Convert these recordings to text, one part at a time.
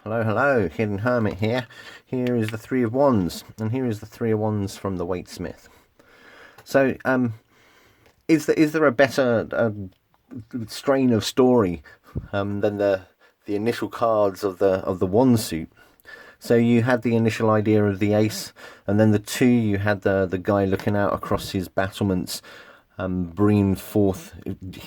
Hello, hello, Hidden Hermit here. Here is the Three of Wands, and here is the Three of Wands from the Waite Smith. So, is there a better strain of story than the initial cards of the Wand suit? So you had the initial idea of the ace, and then the two you had the guy looking out across his battlements, bringing forth,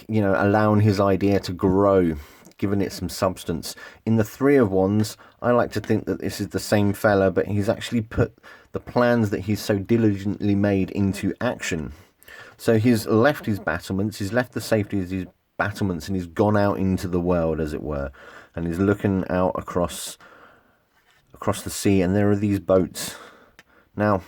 allowing his idea to grow, giving it some substance. In the Three of Wands, I like to think that this is the same fella, but he's actually put the plans that he's so diligently made into action. So he's left his battlements, he's left the safety of his battlements, and he's gone out into the world, as it were, and he's looking out across the sea, and there are these boats. Now,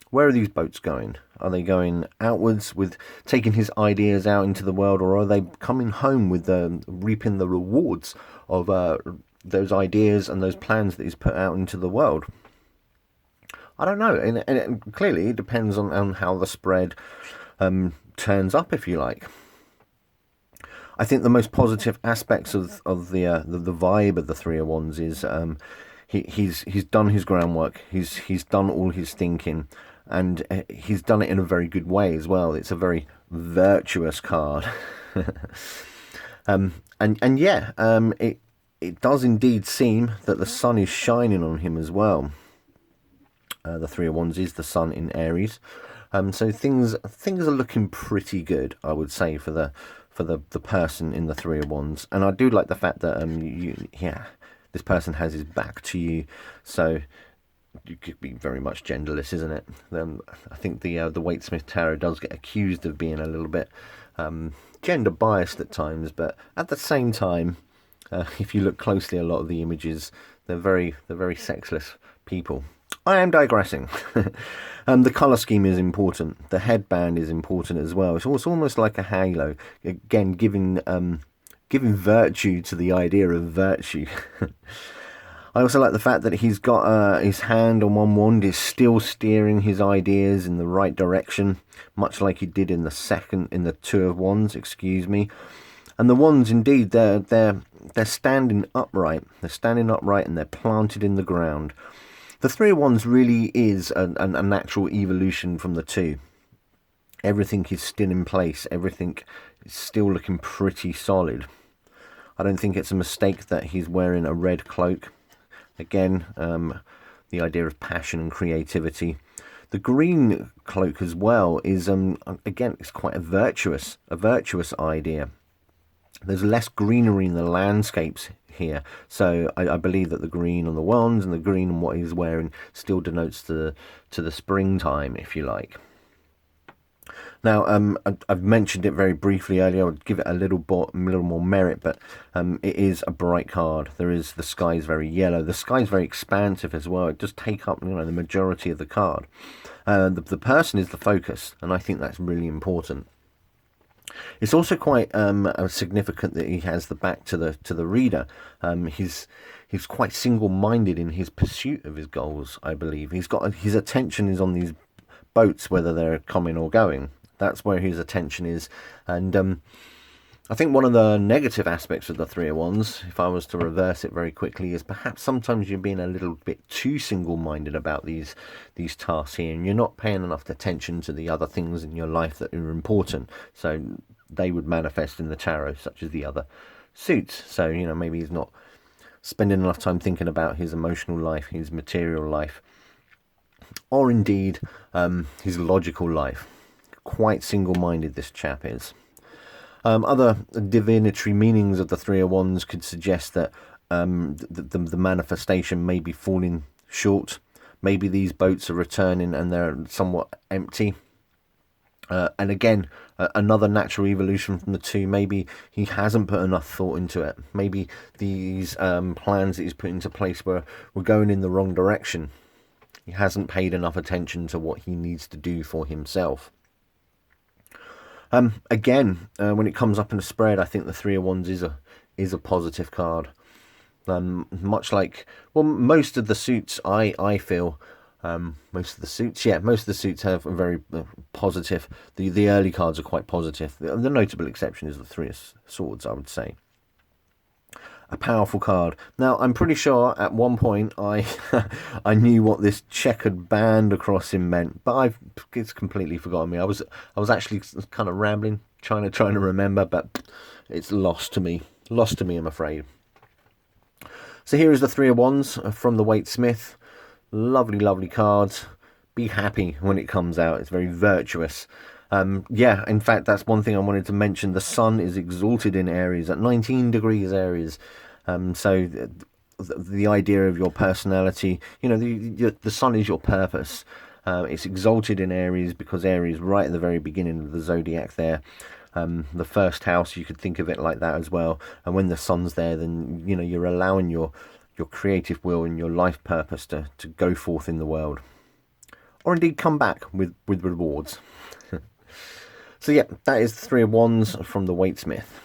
where are these boats going? Are they going outwards with taking his ideas out into the world, or are they coming home with reaping the rewards of those ideas and those plans that he's put out into the world? I don't know, and clearly it depends on how the spread turns up, if you like. I think the most positive aspects of the vibe of the Three of Wands is he's done his groundwork. He's done all his thinking, and he's done it in a very good way as well. It's a very virtuous card, and yeah, it does indeed seem that the sun is shining on him as well. The Three of Wands is the sun in Aries, so things are looking pretty good, I would say, for the person in the Three of Wands. And I do like the fact that this person has his back to you, so you could be very much genderless, isn't it? I think the Waite Smith Tarot does get accused of being a little bit gender biased at times, but at the same time, if you look closely, a lot of the images they're very sexless people. I am digressing. The colour scheme is important. The headband is important as well. It's almost like a halo, again giving virtue to the idea of virtue. I also like the fact that he's got his hand on one wand is still steering his ideas in the right direction, much like he did in the Two of Wands. Excuse me. And the wands, indeed, they're standing upright. They're standing upright and they're planted in the ground. The Three of Wands really is a natural evolution from the two. Everything is still in place. Everything is still looking pretty solid. I don't think it's a mistake that he's wearing a red cloak. Again, the idea of passion and creativity. The green cloak as well is again, it's quite a virtuous idea. There's less greenery in the landscapes here, so I believe that the green on the wands and the green on what he's wearing still denotes to the springtime, if you like. Now, I've mentioned it very briefly earlier. I would give it a little more merit, but it is a bright card. The sky is very yellow. The sky is very expansive as well. It does take up, the majority of the card. The person is the focus, and I think that's really important. It's also quite significant that he has the back to the reader. He's quite single-minded in his pursuit of his goals. I believe his attention is on these boats, whether they're coming or going. That's where his attention is, and I think one of the negative aspects of the Three of Wands, if I was to reverse it very quickly, is perhaps sometimes you're being a little bit too single-minded about these tasks here, and you're not paying enough attention to the other things in your life that are important. So they would manifest in the tarot, such as the other suits. So maybe he's not spending enough time thinking about his emotional life, his material life, or indeed his logical life. Quite single-minded this chap is. Other divinatory meanings of the Three of Wands could suggest that the manifestation may be falling short. Maybe these boats are returning and they're somewhat empty. And again, another natural evolution from the two. Maybe he hasn't put enough thought into it. Maybe these plans that he's put into place were going in the wrong direction. He hasn't paid enough attention to what he needs to do for himself. Again, when it comes up in a spread, I think the Three of Wands is a positive card. Much like, well, most of the suits, I feel, most of the suits have a very positive. The early cards are quite positive. The notable exception is the Three of Swords, I would say. A powerful card. Now, I'm pretty sure at one point I I knew what this checkered band across him meant, but it's completely forgotten me. I was actually kind of rambling, trying to remember, but it's lost to me. Lost to me, I'm afraid. So here is the Three of Wands from the Waite Smith. Lovely, lovely cards. Be happy when it comes out. It's very virtuous. Yeah, in fact, that's one thing I wanted to mention. The sun is exalted in Aries at 19 degrees Aries. So the idea of your personality, you know, the sun is your purpose. It's exalted in Aries because Aries right at the very beginning of the zodiac there. The first house, you could think of it like that as well. And when the sun's there, then, you know, you're allowing your creative will and your life purpose to go forth in the world. Or indeed come back with rewards. So yeah, that is the Three of Wands from the Waite Smith.